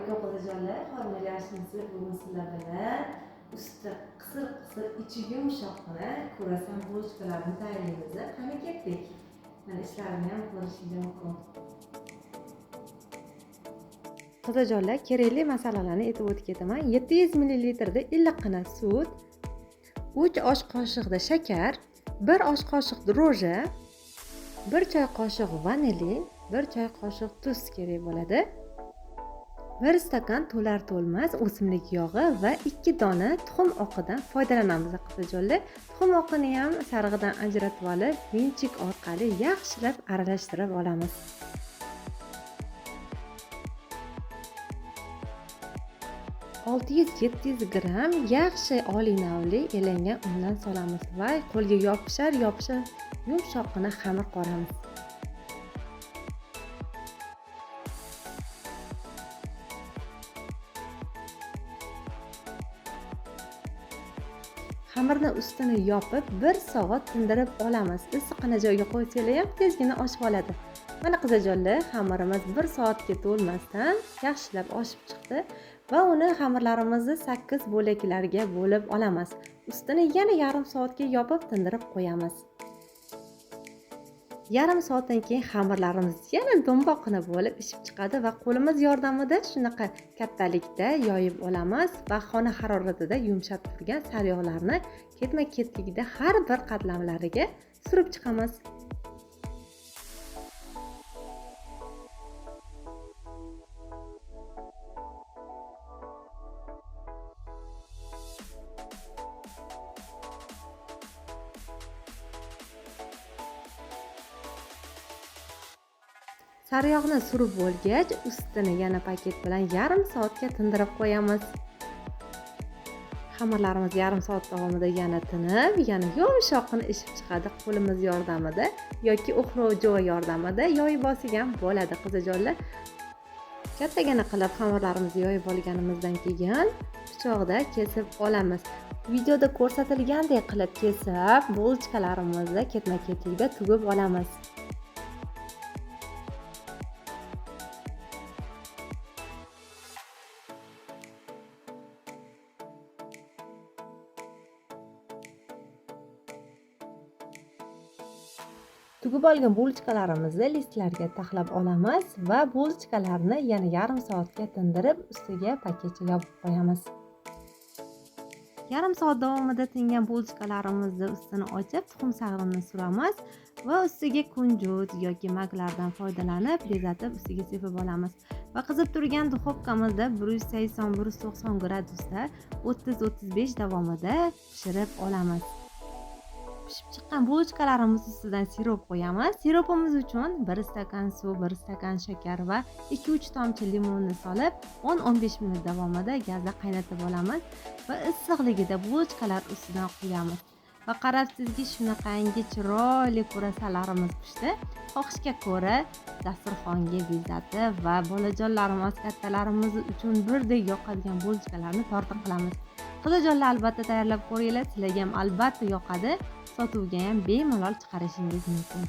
alaykum qizijonlar. Hozir yaxshimisiz? Bugun sizlar bilan usti qisir, ichi yumshoqqina ko'rasam bulочкаlarni tayyorlaymiz. Qani ketdik. Mana ishlarini ham ko'rishingiz mumkin. Qizijonlar, kerakli masalalarni aytib o'tib ketaman. 700 ml da iliqqina sut, 3 osh qoshiqda shakar, 1 osh qoshiq dro'ja, 1 choy qoshiq vanilin, 1 choy qoshiq tuz kerak bo'ladi. 1 stakan to'lar to'lmas o'simlik yog'i va 2 dona tuxum oqidan foydalanamiz qizijonlar. Tuxum oqini ham sarig'idan ajratib olib, vinchik orqali yaxshilab aralashtirib olamiz. Olti 700 gram yaxshi oliy navli elangan undan solamiz va qo'lga yopishar yumshoqqina xamir qoramiz. Xamirni ustini yopib 1 soat tindirib olamiz. Issiqqina joyga qo'ysanglar ham tezgina oshib oladi. Mana qizijonlar, xamirimiz 1 soatga to'lmasdan yaxshilab oshib chiqdi va uni xamirlarimizni 8 bo'laklarga bo'lib olamiz. Ustini yana yarim soatga yopib tindirib qo'yamiz. Yarim soatdan keyin xamirlarimiz yana do'mboqqina bo'lib ishib chiqadi va qo'limiz yordamida shunaqa kattalikda yoyib olamiz va xona haroratida yumshab turgan sariyog'larni ketma-ketlikda har bir qatlamlariga surib chiqamiz. Sariyog'ni surib bo'lgach, ustini yana paket bilan yarim soatga tindirib qo'yamiz. Xamirlarimiz yarim soat davomida yana tinib, yana yumshoqqina ishib chiqadi qo'limiz yordamida yoki uxrovjoy yordamida yoyib olsak ham bo'ladi qizijonlar. Kattagina qilib xamirlarimizni yoyib olganimizdan keyin pichoqda kesib olamiz. Videoda ko'rsatilgandek qilib kesib, bulочкаlarimizni ketma-ketlikda tugib olamiz. Tugib olgan bulочкаlarimizni listlarga taxlab olamiz va bulочкаlarni yana yarim soatga tindirib, ustiga paketcha yopib qo'yamiz. Yarim soat davomida tingan bulочкаlarimizni ustini ochib, tuxum sag'rini suramiz va ustiga kunjut yoki maklardan foydalanib, bezatib ustiga sepib olamiz. Va qizib turgan duxovkamizda 180-190 gradusda 30-35 davomida pishirib olamiz. Pishib chiqqan bulочкаlarimiz ustidan sirop qo'yamiz. Siropimiz uchun 1 stakan suv, 1 stakan shakar va 2-3 tomchi limonni solib 10-15 minut davomida gazda qaynatib olamiz va issiqligida bulочкаlar ustidan quyamiz. Va qarabsizki, shunaqangi chiroyli purasalarimiz pishdi. Xohishga ko'ra dasturxonga bezatib va bolajonlarimiz, kattalarimiz uchun birdek yoqadigan bulочкаlarni tortiq qilamiz. Qizijonlar, albatta tayyorlab ko'ringlar, sizlarga ham albatta yoqadi. Sotuvga ham bemalol chiqarishingiz mumkin.